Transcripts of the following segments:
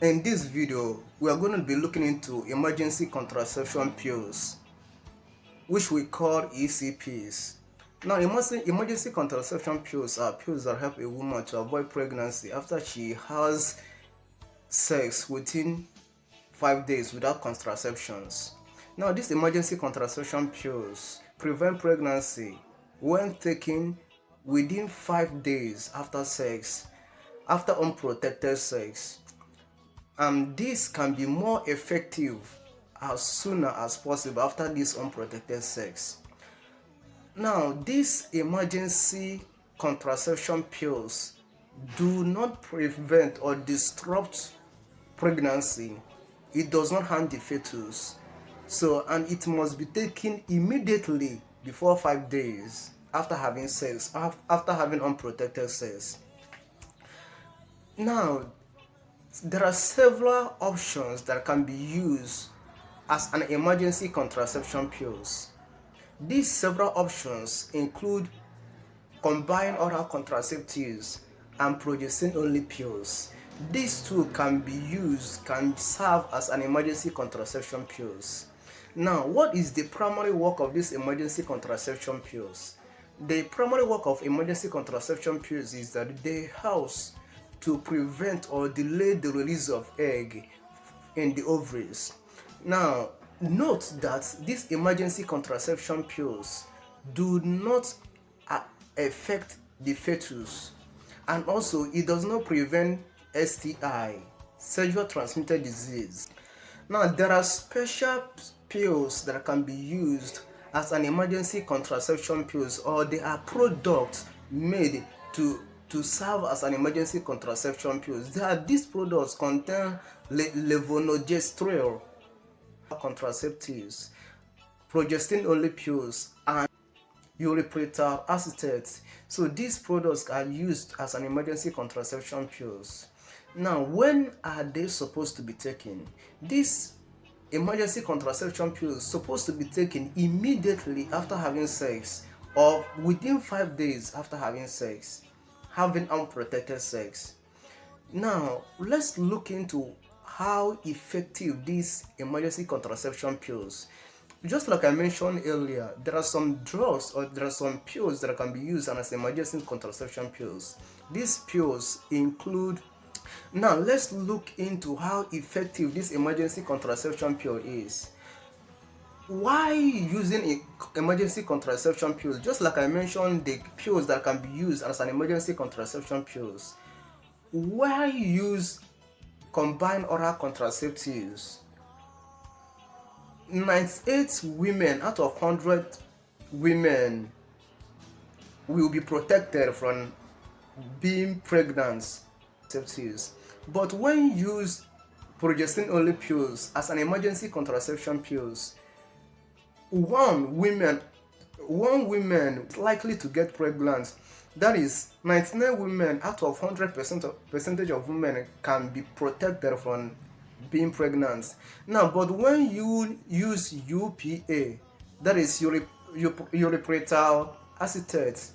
In this video, we are going to be looking into emergency contraception pills, which we call ECPs. Now, emergency contraception pills are pills that help a woman to avoid pregnancy after she has sex within 5 days without contraceptions. Now, these emergency contraception pills prevent pregnancy when taken within 5 days after sex, after unprotected sex. And this can be more effective as soon as possible after this unprotected sex. Now, these emergency contraception pills do not prevent or disrupt pregnancy. It does not harm the fetus. So, and it must be taken immediately before 5 days after having sex, after having unprotected sex. Now, there are several options that can be used as an emergency contraception pills. These several options include combined oral contraceptives and progestin-only pills. These two can serve as an emergency contraception pills. Now, what is the primary work of these emergency contraception pills? The primary work of emergency contraception pills is that they help to prevent or delay the release of egg in the ovaries. Now, note that these emergency contraception pills do not affect the fetus, and also it does not prevent STI, sexual transmitted disease. Now, there are special pills that can be used as an emergency contraception pills, or they are products made to serve as an emergency contraception pills. These products contain levonorgestrel contraceptives, progestin-only pills, and urethral acetate. So these products are used as an emergency contraception pills. Now, when are they supposed to be taken? These emergency contraception pills supposed to be taken immediately after having sex or within 5 days after having sex, having unprotected sex. Now, let's look into how effective these emergency contraception pills. Just like I mentioned earlier, there are some drugs or there are some pills that can be used as emergency contraception pills. These pills include. Now, let's look into how effective this emergency contraception pill is. Why using emergency contraception pills? Just like I mentioned, the pills that can be used as an emergency contraception pills. Why use combined oral contraceptives? 98 women out of 100 women will be protected from being pregnant. But when used progestin-only pills as an emergency contraception pills, one woman is likely to get pregnant. That is, 99 women out of 100% of women can be protected from being pregnant. Now, but when you use UPA, that is urethral acetate,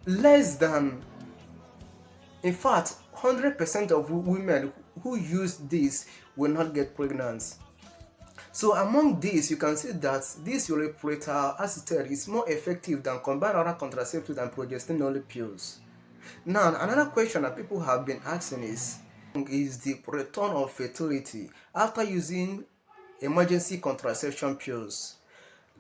less than, in fact, 100% of women who use this will not get pregnant. So among these, you can see that this urethral acetate is more effective than combined oral contraceptives and progestin-only pills. Now, another question that people have been asking is the return of fertility after using emergency contraception pills.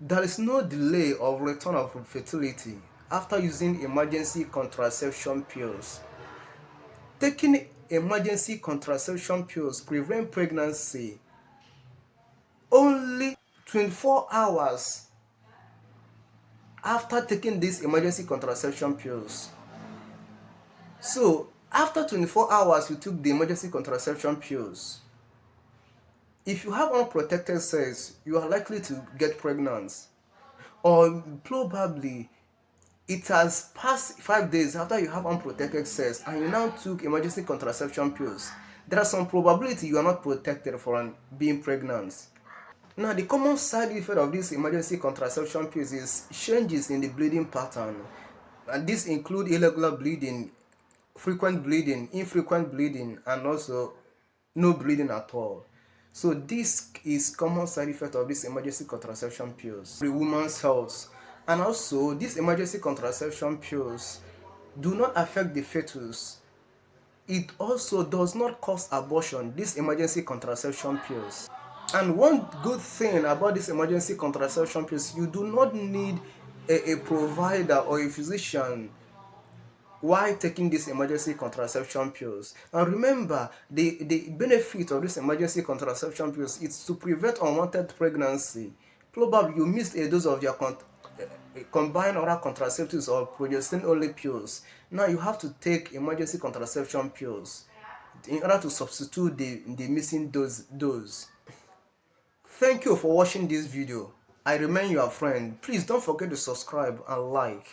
There is no delay of return of fertility after using emergency contraception pills. Taking emergency contraception pills prevent pregnancy only 24 hours after taking these emergency contraception pills. So, after 24 hours you took the emergency contraception pills, if you have unprotected sex, you are likely to get pregnant. Or probably it has passed 5 days after you have unprotected sex and you now took emergency contraception pills. There are some probability you are not protected from being pregnant. Now, the common side effect of these emergency contraception pills is changes in the bleeding pattern. And these include irregular bleeding, frequent bleeding, infrequent bleeding, and also no bleeding at all. So this is common side effect of this emergency contraception pills. The woman's health, and also these emergency contraception pills do not affect the fetus. It also does not cause abortion, these emergency contraception pills. And one good thing about these emergency contraception pills, you do not need a provider or a physician while taking these emergency contraception pills. And remember, the benefit of these emergency contraception pills is to prevent unwanted pregnancy. Probably you missed a dose of your combined oral contraceptives or progestin only pills. Now you have to take emergency contraception pills in order to substitute the missing dose. Thank you for watching this video. I remain your friend. Please don't forget to subscribe and like.